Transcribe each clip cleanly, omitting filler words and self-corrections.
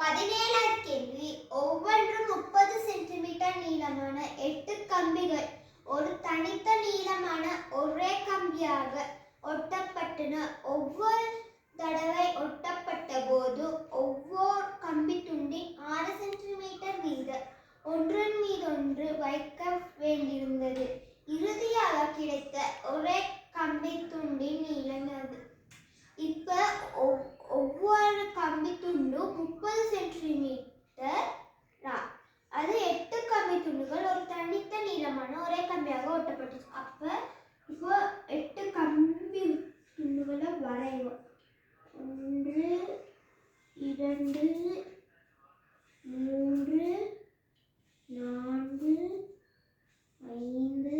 17வது கேள்வி. ஒவ்வொன்றும் 30 சென்டிமீட்டர் நீளமான 8 கம்பிகள் ஒரு தனித்த நீளமான ஒரே கம்பியாக ஒட்டப்பட்டன. ஒவ்வொரு தடவை ஒட்டப்பட்ட போது ஒவ்வொரு கம்பி துண்டின் 6 சென்டிமீட்டர் வீதம் ஒன்றன் மீது ஒன்று வைக்க வேண்டியிருந்தது. இறுதியாக கிடைத்த ஒரே கம்பி துண்டின் நீளம் அது. இப்ப ஒவ்வொரு கம்பி துண்டும் 30 சென்டிமீட்டர். அது 8 கம்பி துண்டுகள் ஒரு தனித்த நீளமான ஒரே கம்பியாக ஒட்டப்பட்டுச்சு. அப்ப இப்போ 8 கம்பி துண்டுகளை வரைவோம். 1 2 3 4 5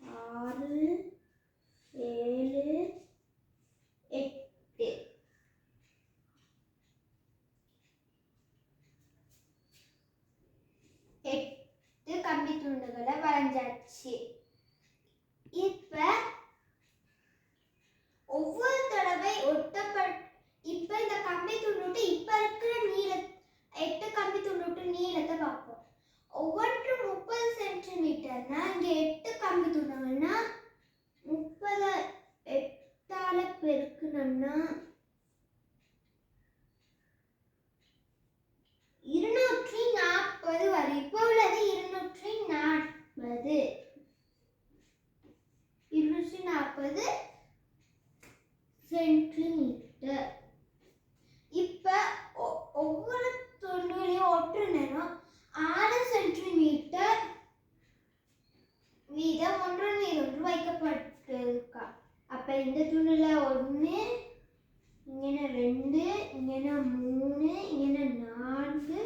6 7 8. கம்பி துண்டுகளை வரைஞ்சாச்சு. இப்ப ஒவ்வொரு தடவை இப்ப இந்த கம்பி துண்டு இப்ப இருக்கிற நீளம் 8 கம்பி துண்டு நீளத்தை பார்ப்போம். ஒவ்வொன்று 30 சென்டிமீட்டர்னா இங்க 8 கம்பி துண்டுகள்னா 30 8ஆல பெருக்கணும்னா 240 வரும். இப்போ உள்ளது 240 சென்டிமீட்டர். இப்ப ஒவ்வொரு துண்டுகளையும் ஒற்று நேரம் 6 சென்டிமீட்டர் வீதம் ஒன்றன் மீது ஒன்று வைக்கப்பட்டிருக்கா. அப்ப இந்த துண்டுல 1 இங்கன 2 இங்கன 3 இங்கன 4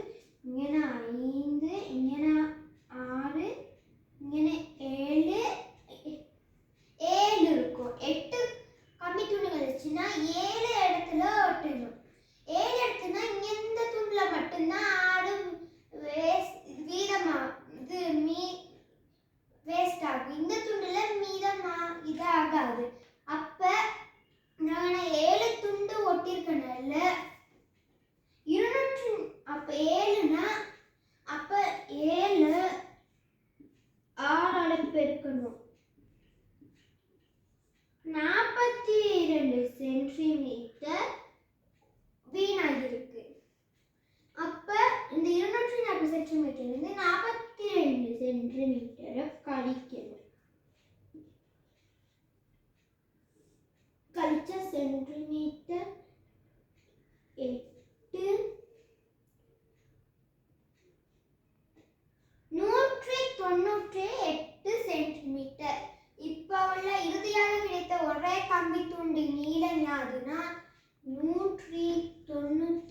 இங்கன 5 இங்கன 6 இங்கன 7 இருக்கும். 8 கம்பி துண்டுகள் இருந்துச்சுன்னா 7 இடத்துல ஒட்டணும். 7 இடத்துனா இந்த துண்டுல மட்டும்தான் 6 வீதமா இது வேஸ்ட் ஆகும். இந்த துண்டுல மீதமா இது ஆகாது. அப்ப நான் 7 துண்டு ஒட்டிருக்கனால 200. அப்ப 7னா அப்ப 7 6ஆல பெருக்கணும். 42 சென்டிமீட்டர் வீணாகிருக்கு. அப்ப இந்த 240 சென்டிமீட்டர் இருந்து 42 சென்டிமீட்டரை கழிக்கணும். கழிச்ச சென்டிமீட்டர் 8 198 சென்டிமீட்டர். இப்ப உள்ள இறுதியாக கிடைத்த ஒரே கம்பி துண்டின் நீளம் யாதுன்னா 198